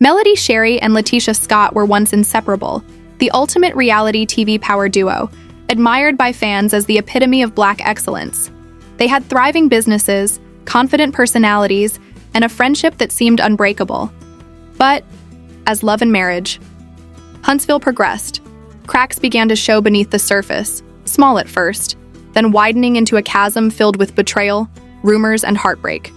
Melody, Shari, and LaTisha Scott were once inseparable, the ultimate reality TV power duo, admired by fans as the epitome of Black excellence. They had thriving businesses, confident personalities, and a friendship that seemed unbreakable. But, as love and marriage, Huntsville progressed. Cracks began to show beneath the surface, small at first, then widening into a chasm filled with betrayal, rumors, and heartbreak.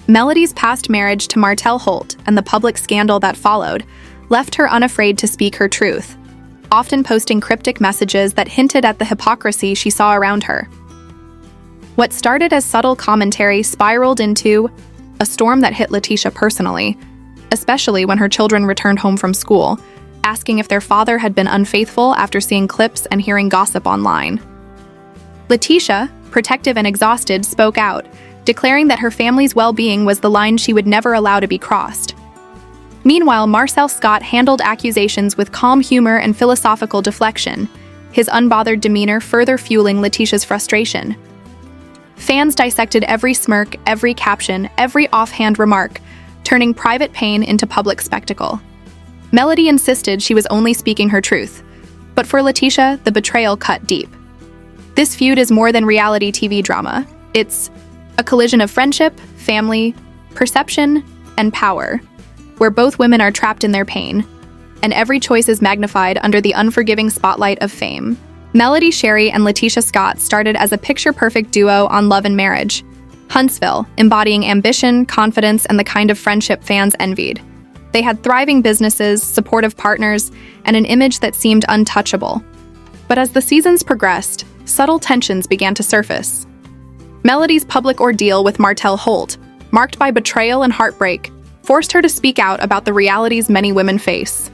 Melody's past marriage to Martell Holt and the public scandal that followed left her unafraid to speak her truth, often posting cryptic messages that hinted at the hypocrisy she saw around her. What started as subtle commentary spiraled into a storm that hit LaTisha personally, especially when her children returned home from school, asking if their father had been unfaithful after seeing clips and hearing gossip online. LaTisha, protective and exhausted, spoke out, declaring that her family's well-being was the line she would never allow to be crossed. Meanwhile, Marcel Scott handled accusations with calm humor and philosophical deflection, his unbothered demeanor further fueling LaTisha's frustration. Fans dissected every smirk, every caption, every offhand remark, turning private pain into public spectacle. Melody insisted she was only speaking her truth, but for LaTisha, the betrayal cut deep. This feud is more than reality TV drama. It's a collision of friendship, family, perception, and power, where both women are trapped in their pain, and every choice is magnified under the unforgiving spotlight of fame. Melody, Shari, and LaTisha Scott started as a picture-perfect duo on Love and Marriage, Huntsville, embodying ambition, confidence, and the kind of friendship fans envied. They had thriving businesses, supportive partners, and an image that seemed untouchable. But as the seasons progressed, subtle tensions began to surface. Melody's public ordeal with Martell Holt, marked by betrayal and heartbreak, forced her to speak out about the realities many women face,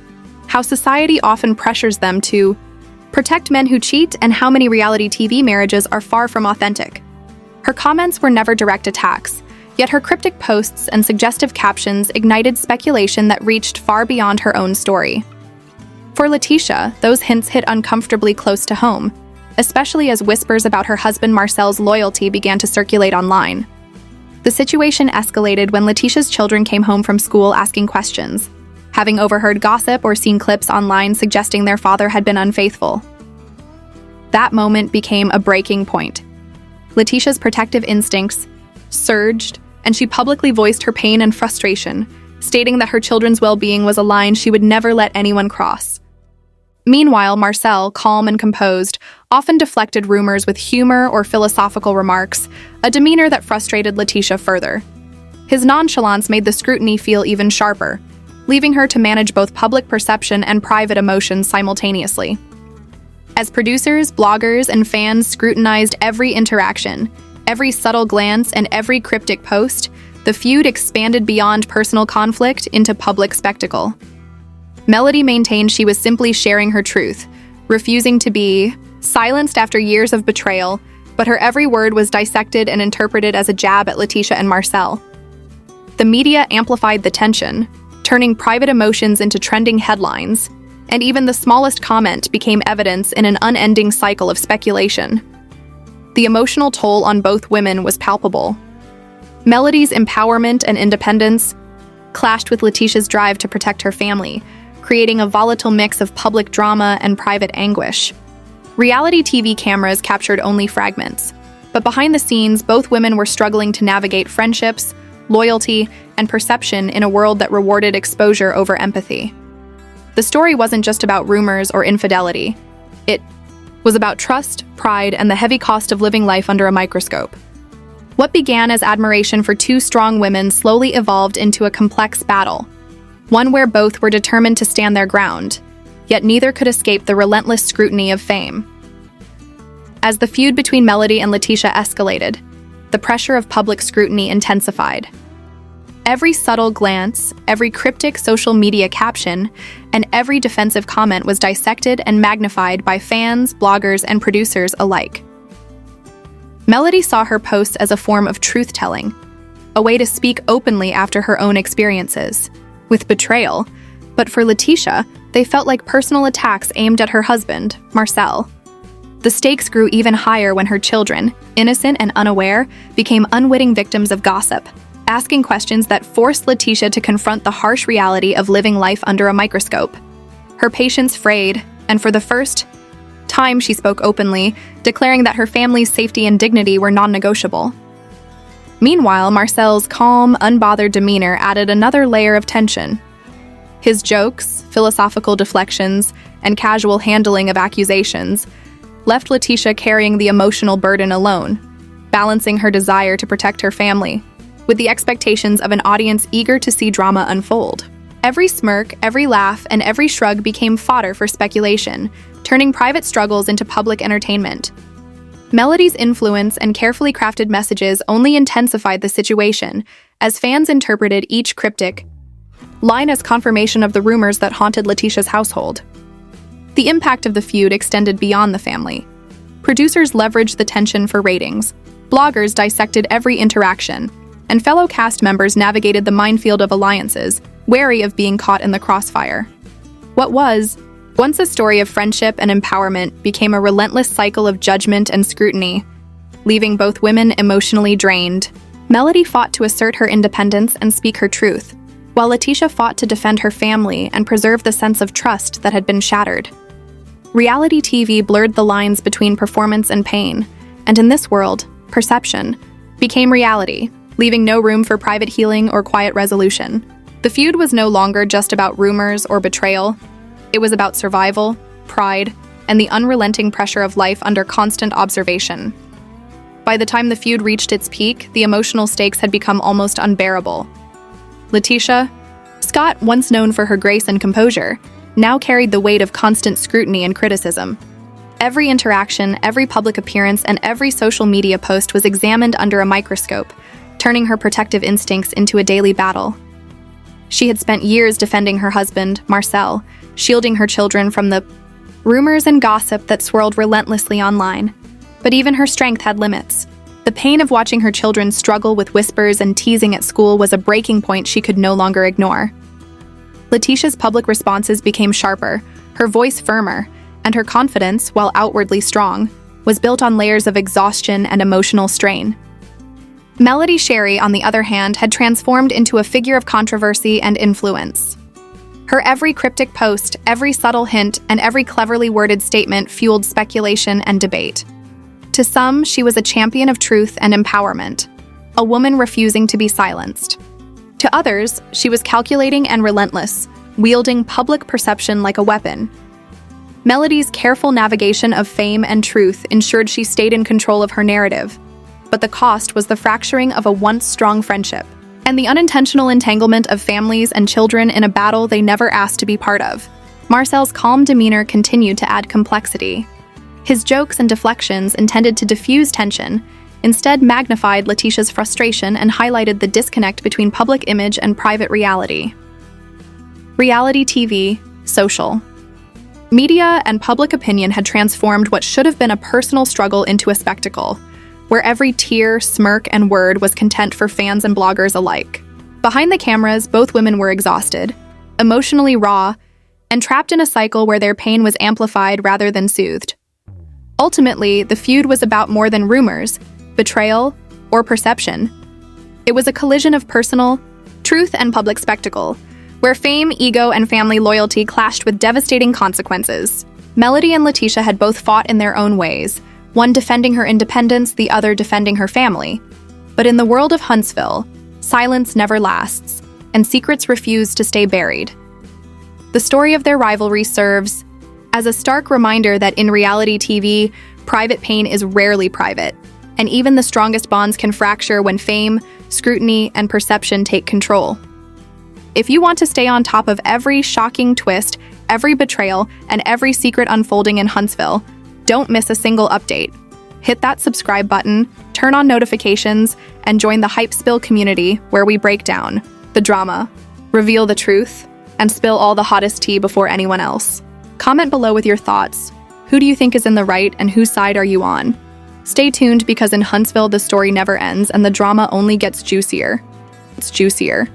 how society often pressures them to protect men who cheat, and how many reality TV marriages are far from authentic. Her comments were never direct attacks, yet her cryptic posts and suggestive captions ignited speculation that reached far beyond her own story. For LaTisha, those hints hit uncomfortably close to home, especially as whispers about her husband Marcel's loyalty began to circulate online. The situation escalated when LaTisha's children came home from school asking questions, having overheard gossip or seen clips online suggesting their father had been unfaithful. That moment became a breaking point. LaTisha's protective instincts surged, and she publicly voiced her pain and frustration, stating that her children's well-being was a line she would never let anyone cross. Meanwhile, Marcel, calm and composed, often deflected rumors with humor or philosophical remarks, a demeanor that frustrated LaTisha further. His nonchalance made the scrutiny feel even sharper, leaving her to manage both public perception and private emotions simultaneously. As producers, bloggers, and fans scrutinized every interaction, every subtle glance, and every cryptic post, the feud expanded beyond personal conflict into public spectacle. Melody maintained she was simply sharing her truth, refusing to be silenced after years of betrayal, but her every word was dissected and interpreted as a jab at LaTisha and Marcel. The media amplified the tension, turning private emotions into trending headlines, and even the smallest comment became evidence in an unending cycle of speculation. The emotional toll on both women was palpable. Melody's empowerment and independence clashed with LaTisha's drive to protect her family, creating a volatile mix of public drama and private anguish. Reality TV cameras captured only fragments, but behind the scenes, both women were struggling to navigate friendships, loyalty, and perception in a world that rewarded exposure over empathy. The story wasn't just about rumors or infidelity. It was about trust, pride, and the heavy cost of living life under a microscope. What began as admiration for two strong women slowly evolved into a complex battle, one where both were determined to stand their ground, yet neither could escape the relentless scrutiny of fame. As the feud between Melody and LaTisha escalated, the pressure of public scrutiny intensified. Every subtle glance, every cryptic social media caption, and every defensive comment was dissected and magnified by fans, bloggers, and producers alike. Melody saw her posts as a form of truth-telling, a way to speak openly after her own experiences, with betrayal, but for LaTisha, they felt like personal attacks aimed at her husband, Marcel. The stakes grew even higher when her children, innocent and unaware, became unwitting victims of gossip, asking questions that forced LaTisha to confront the harsh reality of living life under a microscope. Her patience frayed, and for the first time she spoke openly, declaring that her family's safety and dignity were non-negotiable. Meanwhile, Marcel's calm, unbothered demeanor added another layer of tension. His jokes, philosophical deflections, and casual handling of accusations left LaTisha carrying the emotional burden alone, balancing her desire to protect her family with the expectations of an audience eager to see drama unfold. Every smirk, every laugh, and every shrug became fodder for speculation, turning private struggles into public entertainment. Melody's influence and carefully crafted messages only intensified the situation, as fans interpreted each cryptic line as confirmation of the rumors that haunted LaTisha's household. The impact of the feud extended beyond the family. Producers leveraged the tension for ratings, bloggers dissected every interaction, and fellow cast members navigated the minefield of alliances, wary of being caught in the crossfire. What was once a story of friendship and empowerment became a relentless cycle of judgment and scrutiny, leaving both women emotionally drained. Melody fought to assert her independence and speak her truth, while LaTisha fought to defend her family and preserve the sense of trust that had been shattered. Reality TV blurred the lines between performance and pain, and in this world, perception became reality, leaving no room for private healing or quiet resolution. The feud was no longer just about rumors or betrayal. It was about survival, pride, and the unrelenting pressure of life under constant observation. By the time the feud reached its peak, the emotional stakes had become almost unbearable. LaTisha, Scott, once known for her grace and composure, now carried the weight of constant scrutiny and criticism. Every interaction, every public appearance, and every social media post was examined under a microscope, turning her protective instincts into a daily battle. She had spent years defending her husband, Marcel, shielding her children from the rumors and gossip that swirled relentlessly online. But even her strength had limits. The pain of watching her children struggle with whispers and teasing at school was a breaking point she could no longer ignore. LaTisha's public responses became sharper, her voice firmer, and her confidence, while outwardly strong, was built on layers of exhaustion and emotional strain. Melody Shari, on the other hand, had transformed into a figure of controversy and influence. Her every cryptic post, every subtle hint, and every cleverly worded statement fueled speculation and debate. To some, she was a champion of truth and empowerment, a woman refusing to be silenced. To others, she was calculating and relentless, wielding public perception like a weapon. Melody's careful navigation of fame and truth ensured she stayed in control of her narrative, but the cost was the fracturing of a once strong friendship and the unintentional entanglement of families and children in a battle they never asked to be part of. Marcel's calm demeanor continued to add complexity. His jokes and deflections, intended to diffuse tension, instead magnified LaTisha's frustration and highlighted the disconnect between public image and private reality. Reality TV, social media, and public opinion had transformed what should have been a personal struggle into a spectacle, where every tear, smirk, and word was content for fans and bloggers alike. Behind the cameras, both women were exhausted, emotionally raw, and trapped in a cycle where their pain was amplified rather than soothed. Ultimately, the feud was about more than rumors, betrayal, or perception. It was a collision of personal truth and public spectacle, where fame, ego, and family loyalty clashed with devastating consequences. Melody and LaTisha had both fought in their own ways, one defending her independence, the other defending her family. But in the world of Huntsville, silence never lasts, and secrets refuse to stay buried. The story of their rivalry serves as a stark reminder that in reality TV, private pain is rarely private, and even the strongest bonds can fracture when fame, scrutiny, and perception take control. If you want to stay on top of every shocking twist, every betrayal, and every secret unfolding in Huntsville, don't miss a single update. Hit that subscribe button, turn on notifications, and join the Hype Spill community where we break down the drama, reveal the truth, and spill all the hottest tea before anyone else. Comment below with your thoughts. Who do you think is in the right and whose side are you on? Stay tuned because in Huntsville the story never ends and the drama only gets juicier. It's juicier.